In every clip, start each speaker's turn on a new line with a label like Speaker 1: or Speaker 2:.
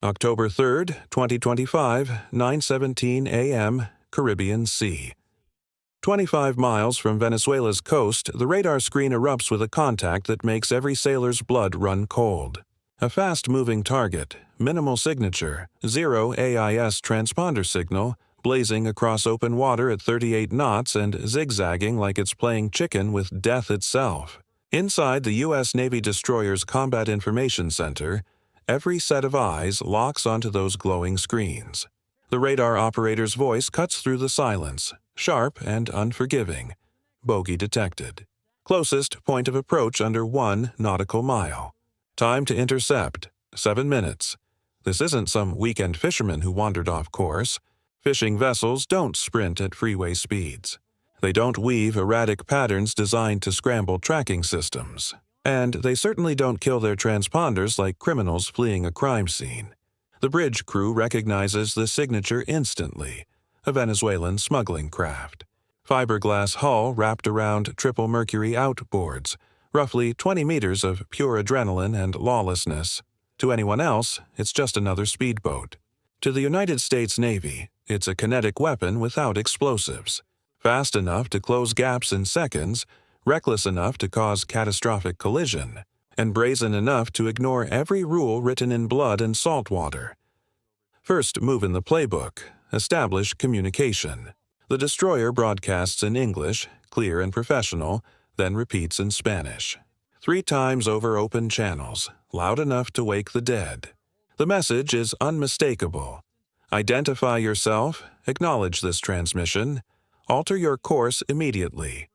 Speaker 1: October 3rd, 2025, 9:17 a.m., Caribbean Sea. 25 miles from Venezuela's coast, the radar screen erupts with a contact that makes every sailor's blood run cold. A fast-moving target, minimal signature, zero AIS transponder signal, blazing across open water at 38 knots and zigzagging like it's playing chicken with death itself. Inside the U.S. Navy destroyer's Combat Information Center, every set of eyes locks onto those glowing screens. The radar operator's voice cuts through the silence, sharp and unforgiving. Bogey detected. Closest point of approach under 1 nautical mile. Time to intercept, 7 minutes. This isn't some weekend fisherman who wandered off course. Fishing vessels don't sprint at freeway speeds. They don't weave erratic patterns designed to scramble tracking systems. And they certainly don't kill their transponders like criminals fleeing a crime scene. The bridge crew recognizes the signature instantly, a Venezuelan smuggling craft. Fiberglass hull wrapped around triple mercury outboards, roughly 20 meters of pure adrenaline and lawlessness. To anyone else, it's just another speedboat. To the United States Navy, it's a kinetic weapon without explosives. Fast enough to close gaps in seconds, reckless enough to cause catastrophic collision, and brazen enough to ignore every rule written in blood and salt water. First move in the playbook, establish communication. The destroyer broadcasts in English, clear and professional, then repeats in Spanish. 3 times over open channels, loud enough to wake the dead. The message is unmistakable. Identify yourself, acknowledge this transmission, alter your course immediately.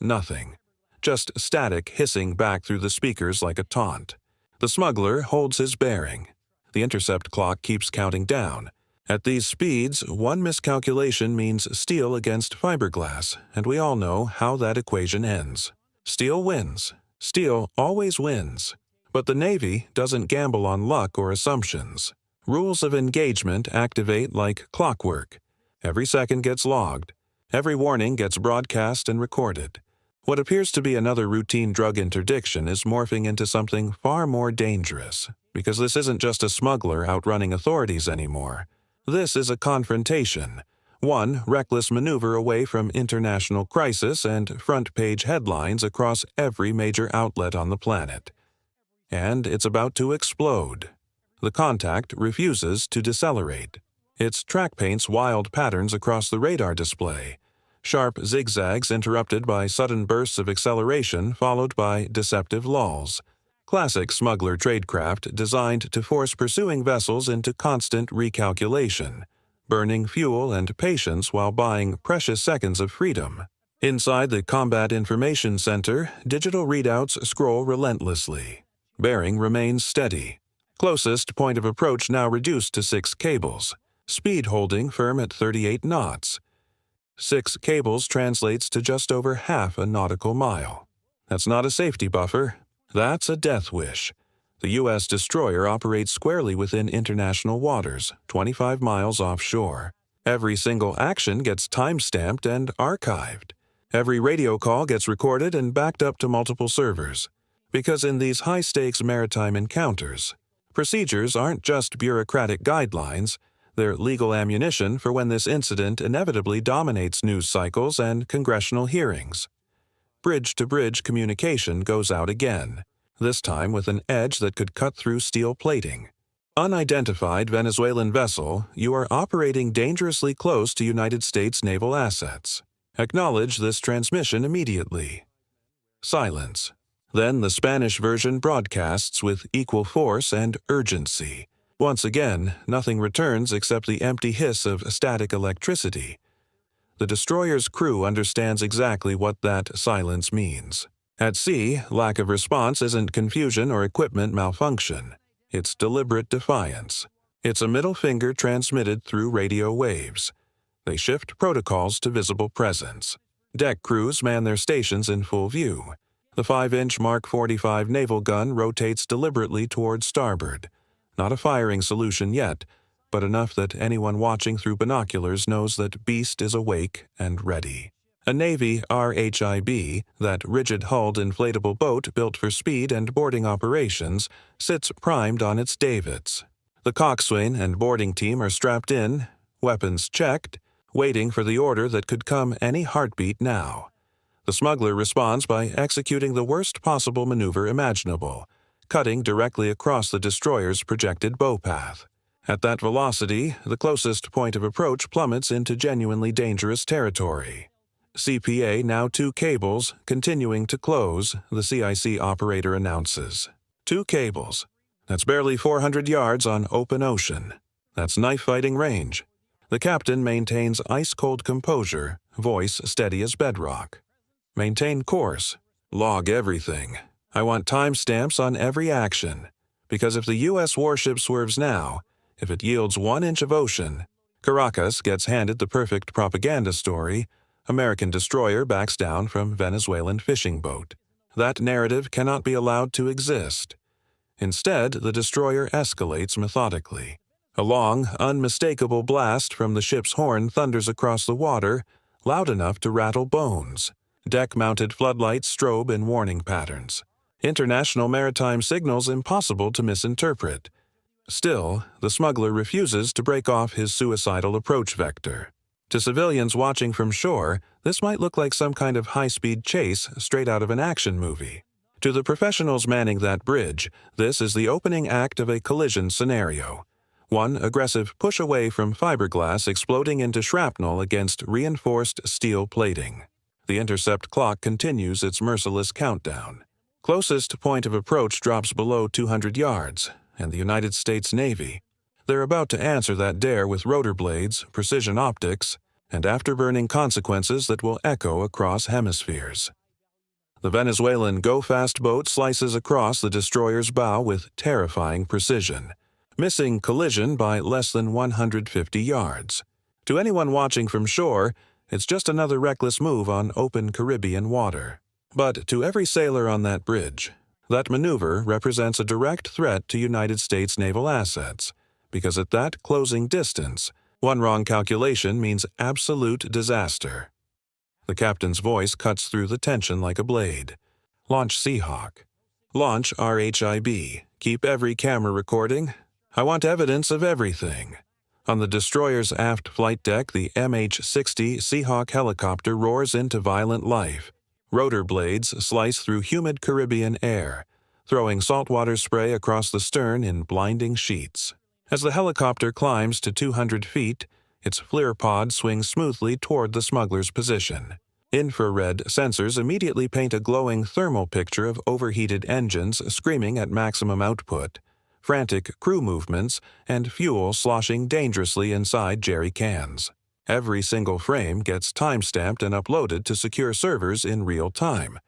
Speaker 1: Nothing. Just static hissing back through the speakers like a taunt. The smuggler holds his bearing. The intercept clock keeps counting down. At these speeds, one miscalculation means steel against fiberglass, and we all know how that equation ends. Steel wins. Steel always wins. But the Navy doesn't gamble on luck or assumptions. Rules of engagement activate like clockwork. Every second gets logged. Every warning gets broadcast and recorded. What appears to be another routine drug interdiction is morphing into something far more dangerous, because this isn't just a smuggler outrunning authorities anymore. This is a confrontation, one reckless maneuver away from international crisis and front-page headlines across every major outlet on the planet. And it's about to explode. The contact refuses to decelerate. Its track paints wild patterns across the radar display. Sharp zigzags interrupted by sudden bursts of acceleration followed by deceptive lulls. Classic smuggler tradecraft designed to force pursuing vessels into constant recalculation, burning fuel and patience while buying precious seconds of freedom. Inside the Combat Information Center, digital readouts scroll relentlessly. Bearing remains steady. Closest point of approach now reduced to 6 cables. Speed holding firm at 38 knots. 6 cables translates to just over half a nautical mile. That's not a safety buffer. That's a death wish. The U.S. destroyer operates squarely within international waters, 25 miles offshore. Every single action gets time-stamped and archived. Every radio call gets recorded and backed up to multiple servers. Because in these high-stakes maritime encounters, procedures aren't just bureaucratic guidelines, they're legal ammunition for when this incident inevitably dominates news cycles and congressional hearings. Bridge-to-bridge communication goes out again, this time with an edge that could cut through steel plating. Unidentified Venezuelan vessel, you are operating dangerously close to United States naval assets. Acknowledge this transmission immediately. Silence. Then the Spanish version broadcasts with equal force and urgency. Once again, nothing returns except the empty hiss of static electricity. The destroyer's crew understands exactly what that silence means. At sea, lack of response isn't confusion or equipment malfunction. It's deliberate defiance. It's a middle finger transmitted through radio waves. They shift protocols to visible presence. Deck crews man their stations in full view. The 5-inch Mark 45 naval gun rotates deliberately toward starboard. Not a firing solution yet, but enough that anyone watching through binoculars knows that Beast is awake and ready. A Navy RHIB, that rigid-hulled inflatable boat built for speed and boarding operations, sits primed on its davits. The coxswain and boarding team are strapped in, weapons checked, waiting for the order that could come any heartbeat now. The smuggler responds by executing the worst possible maneuver imaginable, cutting directly across the destroyer's projected bow path. At that velocity, the closest point of approach plummets into genuinely dangerous territory. CPA now 2 cables, continuing to close, the CIC operator announces. 2 cables. That's barely 400 yards on open ocean. That's knife-fighting range. The captain maintains ice-cold composure, voice steady as bedrock. Maintain course. Log everything. I want timestamps on every action. Because if the U.S. warship swerves now, if it yields 1 inch of ocean, Caracas gets handed the perfect propaganda story, American destroyer backs down from Venezuelan fishing boat. That narrative cannot be allowed to exist. Instead, the destroyer escalates methodically. A long, unmistakable blast from the ship's horn thunders across the water, loud enough to rattle bones. Deck-mounted floodlights strobe in warning patterns. International maritime signals impossible to misinterpret. Still, the smuggler refuses to break off his suicidal approach vector. To civilians watching from shore, this might look like some kind of high-speed chase straight out of an action movie. To the professionals manning that bridge, this is the opening act of a collision scenario. One aggressive push away from fiberglass exploding into shrapnel against reinforced steel plating. The intercept clock continues its merciless countdown. Closest point of approach drops below 200 yards, and the United States Navy. They're about to answer that dare with rotor blades, precision optics, and afterburning consequences that will echo across hemispheres. The Venezuelan go-fast boat slices across the destroyer's bow with terrifying precision, missing collision by less than 150 yards. To anyone watching from shore, it's just another reckless move on open Caribbean water. But to every sailor on that bridge, that maneuver represents a direct threat to United States naval assets, because at that closing distance, one wrong calculation means absolute disaster. The captain's voice cuts through the tension like a blade. Launch Seahawk. Launch RHIB. Keep every camera recording. I want evidence of everything. On the destroyer's aft flight deck, the MH-60 Seahawk helicopter roars into violent life. Rotor blades slice through humid Caribbean air, throwing saltwater spray across the stern in blinding sheets. As the helicopter climbs to 200 feet, its FLIR pod swings smoothly toward the smuggler's position. Infrared sensors immediately paint a glowing thermal picture of overheated engines screaming at maximum output, frantic crew movements, and fuel sloshing dangerously inside jerry cans. Every single frame gets time-stamped and uploaded to secure servers in real time.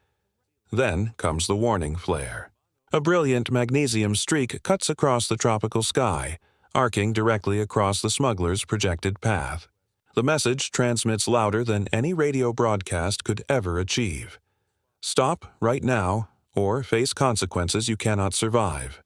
Speaker 1: Then comes the warning flare. A brilliant magnesium streak cuts across the tropical sky, arcing directly across the smuggler's projected path. The message transmits louder than any radio broadcast could ever achieve. Stop right now, or face consequences you cannot survive.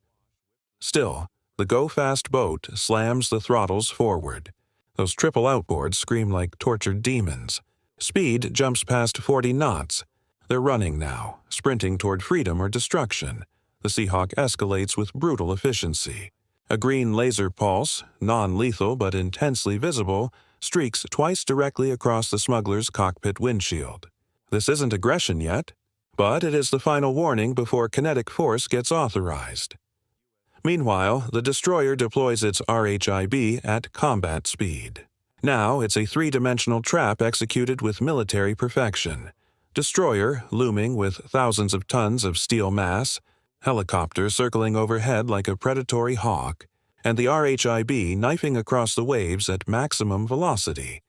Speaker 1: Still, the go-fast boat slams the throttles forward. Those triple outboards scream like tortured demons. Speed jumps past 40 knots. They're running now, sprinting toward freedom or destruction. The Seahawk escalates with brutal efficiency. A green laser pulse, non-lethal but intensely visible, streaks twice directly across the smuggler's cockpit windshield. This isn't aggression yet, but it is the final warning before kinetic force gets authorized. Meanwhile, the destroyer deploys its RHIB at combat speed. Now it's a 3-dimensional trap executed with military perfection. Destroyer looming with thousands of tons of steel mass, helicopter circling overhead like a predatory hawk, and the RHIB knifing across the waves at maximum velocity.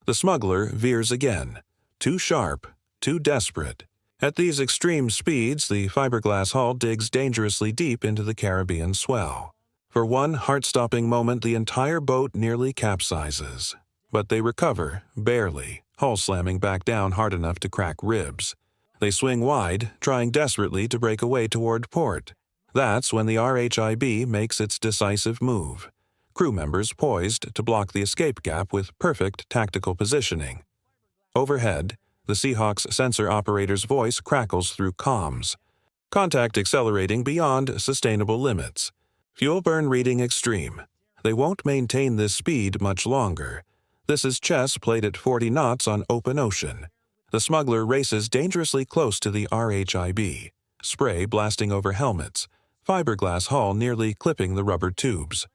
Speaker 1: The smuggler veers again, too sharp, too desperate. At these extreme speeds, the fiberglass hull digs dangerously deep into the Caribbean swell. For one heart-stopping moment, the entire boat nearly capsizes. But they recover, barely, hull slamming back down hard enough to crack ribs. They swing wide, trying desperately to break away toward port. That's when the RHIB makes its decisive move. Crew members poised to block the escape gap with perfect tactical positioning. Overhead, the Seahawk's sensor operator's voice crackles through comms. Contact accelerating beyond sustainable limits. Fuel burn reading extreme. They won't maintain this speed much longer. This is chess played at 40 knots on open ocean. The smuggler races dangerously close to the RHIB, spray blasting over helmets, fiberglass hull nearly clipping the rubber tubes.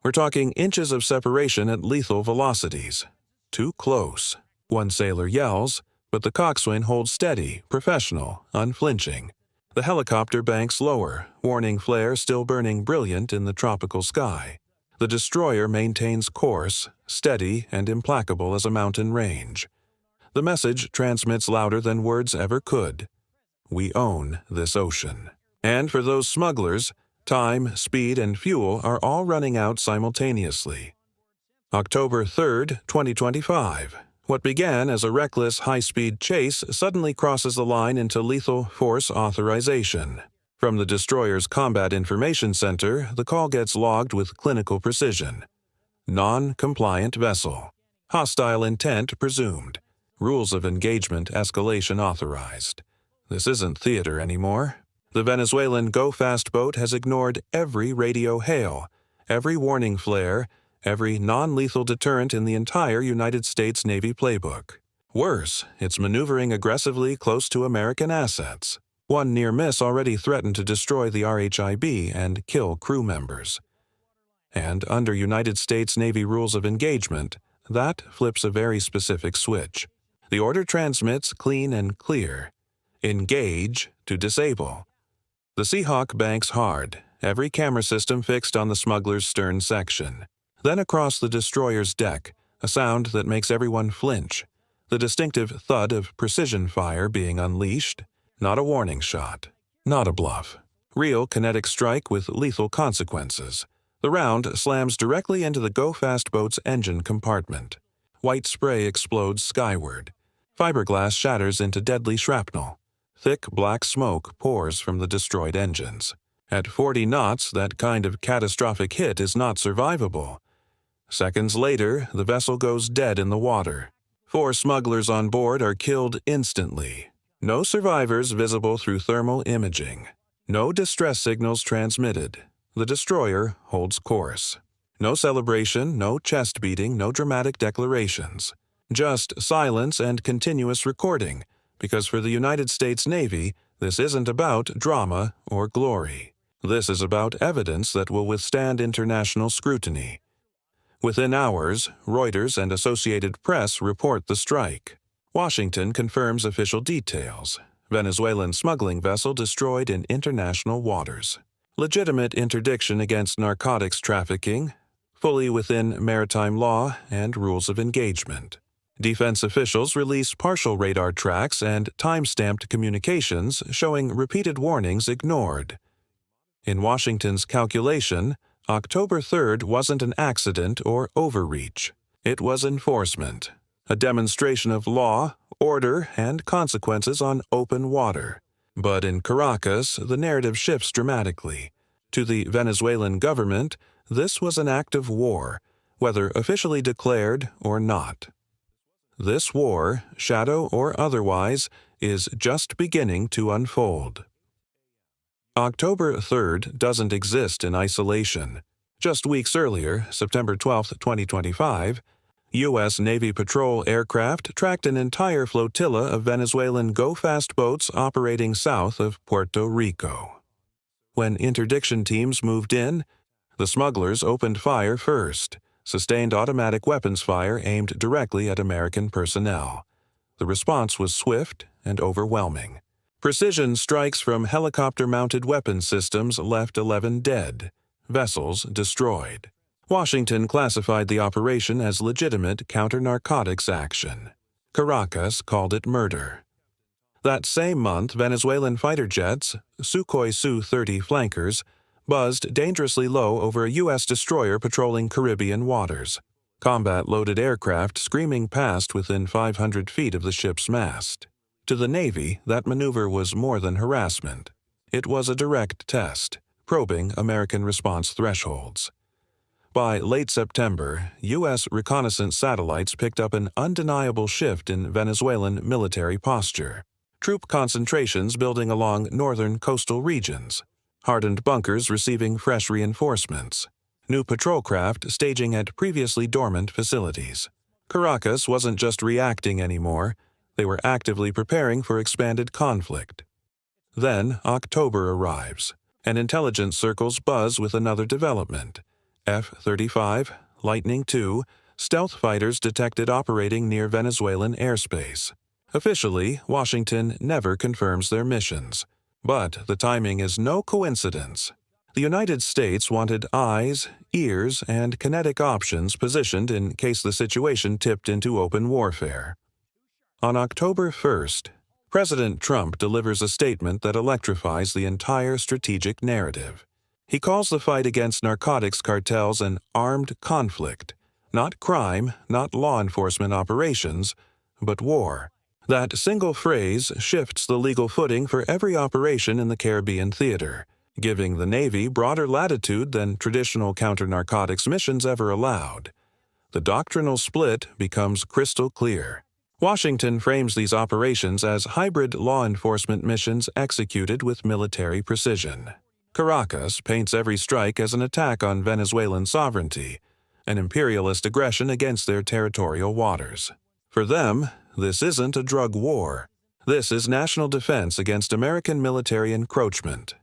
Speaker 1: We're talking inches of separation at lethal velocities. Too close. One sailor yells, but the coxswain holds steady, professional, unflinching. The helicopter banks lower, warning flare still burning brilliant in the tropical sky. The destroyer maintains course, steady and implacable as a mountain range. The message transmits louder than words ever could. We own this ocean. And for those smugglers, time, speed, and fuel are all running out simultaneously. October 3, 2025. What began as a reckless, high-speed chase suddenly crosses the line into lethal force authorization. From the destroyer's Combat Information Center, the call gets logged with clinical precision. Non-compliant vessel. Hostile intent presumed. Rules of engagement escalation authorized. This isn't theater anymore. The Venezuelan go-fast boat has ignored every radio hail, every warning flare, every non-lethal deterrent in the entire United States Navy playbook. Worse, it's maneuvering aggressively close to American assets. One near miss already threatened to destroy the RHIB and kill crew members. And under United States Navy rules of engagement, that flips a very specific switch. The order transmits clean and clear. Engage to disable. The Seahawk banks hard, every camera system fixed on the smuggler's stern section. Then across the destroyer's deck, a sound that makes everyone flinch. The distinctive thud of precision fire being unleashed. Not a warning shot. Not a bluff. Real kinetic strike with lethal consequences. The round slams directly into the go-fast boat's engine compartment. White spray explodes skyward. Fiberglass shatters into deadly shrapnel. Thick black smoke pours from the destroyed engines. At 40 knots, that kind of catastrophic hit is not survivable. Seconds later, the vessel goes dead in the water. 4 smugglers on board are killed instantly. No survivors visible through thermal imaging. No distress signals transmitted. The destroyer holds course. No celebration, no chest beating, no dramatic declarations. Just silence and continuous recording, because for the United States Navy, this isn't about drama or glory. This is about evidence that will withstand international scrutiny. Within hours, Reuters and Associated Press report the strike. Washington confirms official details. Venezuelan smuggling vessel destroyed in international waters. Legitimate interdiction against narcotics trafficking, fully within maritime law and rules of engagement. Defense officials release partial radar tracks and time-stamped communications showing repeated warnings ignored. In Washington's calculation, October 3rd wasn't an accident or overreach. It was enforcement, a demonstration of law, order, and consequences on open water. But in Caracas, the narrative shifts dramatically. To the Venezuelan government, this was an act of war, whether officially declared or not. This war, shadow or otherwise, is just beginning to unfold. October 3rd doesn't exist in isolation. Just weeks earlier, September 12, 2025, U.S. Navy patrol aircraft tracked an entire flotilla of Venezuelan go-fast boats operating south of Puerto Rico. When interdiction teams moved in, the smugglers opened fire first, sustained automatic weapons fire aimed directly at American personnel. The response was swift and overwhelming. Precision strikes from helicopter-mounted weapon systems left 11 dead, vessels destroyed. Washington classified the operation as legitimate counter-narcotics action. Caracas called it murder. That same month, Venezuelan fighter jets, Sukhoi Su-30 flankers, buzzed dangerously low over a U.S. destroyer patrolling Caribbean waters. Combat-loaded aircraft screaming past within 500 feet of the ship's mast. To the Navy, that maneuver was more than harassment. It was a direct test, probing American response thresholds. By late September, U.S. reconnaissance satellites picked up an undeniable shift in Venezuelan military posture. Troop concentrations building along northern coastal regions. hardened bunkers receiving fresh reinforcements, new patrol craft staging at previously dormant facilities. Caracas wasn't just reacting anymore, they were actively preparing for expanded conflict. Then October arrives, and intelligence circles buzz with another development. F-35, Lightning II, stealth fighters detected operating near Venezuelan airspace. Officially, Washington never confirms their missions. But the timing is no coincidence. The United States wanted eyes, ears, and kinetic options positioned in case the situation tipped into open warfare. On October 1st, President Trump delivers a statement that electrifies the entire strategic narrative. He calls the fight against narcotics cartels an armed conflict, not crime, not law enforcement operations, but war. That single phrase shifts the legal footing for every operation in the Caribbean theater, giving the Navy broader latitude than traditional counter-narcotics missions ever allowed. The doctrinal split becomes crystal clear. Washington frames these operations as hybrid law enforcement missions executed with military precision. Caracas paints every strike as an attack on Venezuelan sovereignty, an imperialist aggression against their territorial waters. For them, this isn't a drug war. This is national defense against American military encroachment.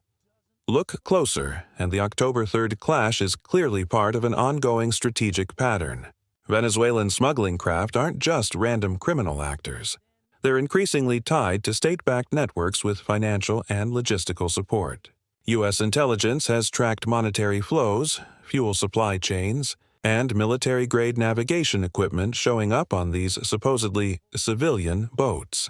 Speaker 1: Look closer, and the October 3rd clash is clearly part of an ongoing strategic pattern. Venezuelan smuggling craft aren't just random criminal actors. They're increasingly tied to state-backed networks with financial and logistical support. U.S. intelligence has tracked monetary flows, fuel supply chains, and military-grade navigation equipment showing up on these supposedly civilian boats.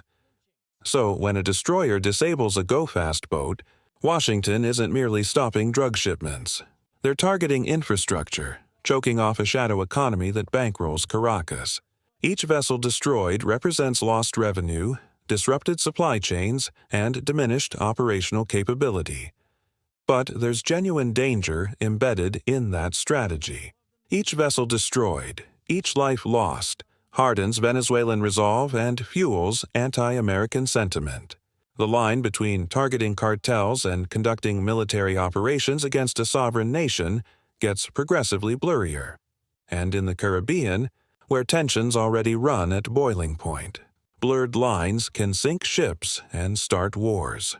Speaker 1: So when a destroyer disables a go-fast boat, Washington isn't merely stopping drug shipments. They're targeting infrastructure, choking off a shadow economy that bankrolls Caracas. Each vessel destroyed represents lost revenue, disrupted supply chains, and diminished operational capability. But there's genuine danger embedded in that strategy. Each vessel destroyed, each life lost, hardens Venezuelan resolve and fuels anti-American sentiment. The line between targeting cartels and conducting military operations against a sovereign nation gets progressively blurrier. And in the Caribbean, where tensions already run at boiling point, blurred lines can sink ships and start wars.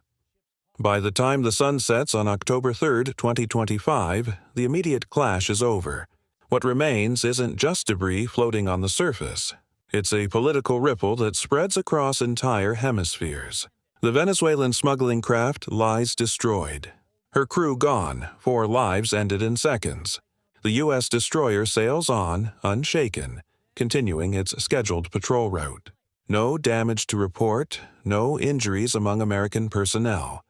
Speaker 1: By the time the sun sets on October 3, 2025, the immediate clash is over. What remains isn't just debris floating on the surface. It's a political ripple that spreads across entire hemispheres. The Venezuelan smuggling craft lies destroyed. Her crew gone, 4 lives ended in seconds. The U.S. destroyer sails on, unshaken, continuing its scheduled patrol route. No damage to report, no injuries among American personnel.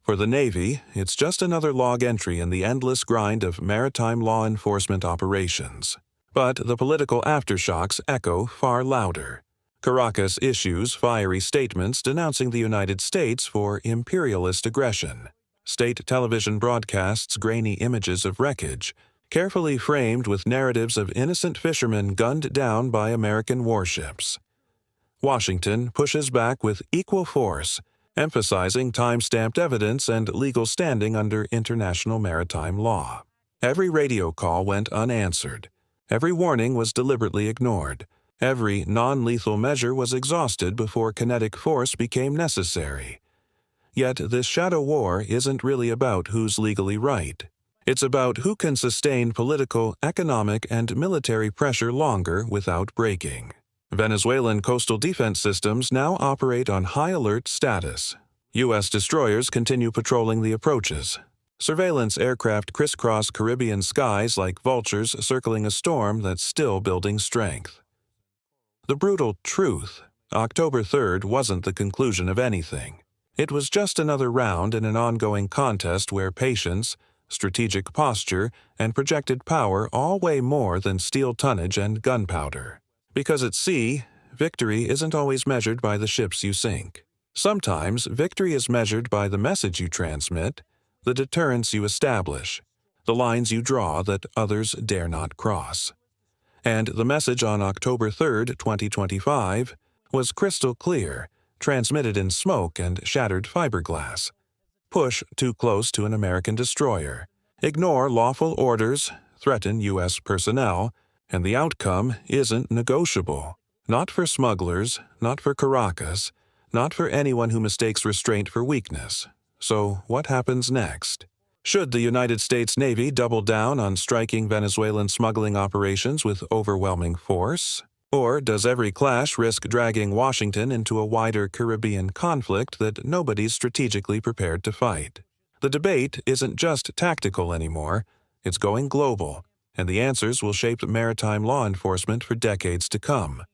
Speaker 1: For the Navy, it's just another log entry in the endless grind of maritime law enforcement operations. But the political aftershocks echo far louder. Caracas issues fiery statements denouncing the United States for imperialist aggression. State television broadcasts grainy images of wreckage, carefully framed with narratives of innocent fishermen gunned down by American warships. Washington pushes back with equal force, emphasizing time-stamped evidence and legal standing under international maritime law. Every radio call went unanswered. Every warning was deliberately ignored. Every non-lethal measure was exhausted before kinetic force became necessary. Yet this shadow war isn't really about who's legally right. It's about who can sustain political, economic, and military pressure longer without breaking. Venezuelan coastal defense systems now operate on high alert status. U.S. destroyers continue patrolling the approaches. Surveillance aircraft crisscross Caribbean skies like vultures circling a storm that's still building strength. The brutal truth, October 3rd wasn't the conclusion of anything. It was just another round in an ongoing contest where patience, strategic posture, and projected power all weigh more than steel tonnage and gunpowder. Because at sea, victory isn't always measured by the ships you sink. Sometimes victory is measured by the message you transmit, the deterrence you establish, the lines you draw that others dare not cross. And the message on October 3, 2025, was crystal clear, transmitted in smoke and shattered fiberglass. push too close to an American destroyer, ignore lawful orders, threaten U.S. personnel, and the outcome isn't negotiable. Not for smugglers, not for Caracas, not for anyone who mistakes restraint for weakness. So what happens next? Should the United States Navy double down on striking Venezuelan smuggling operations with overwhelming force? Or does every clash risk dragging Washington into a wider Caribbean conflict that nobody's strategically prepared to fight? The debate isn't just tactical anymore, it's going global, and the answers will shape maritime law enforcement for decades to come.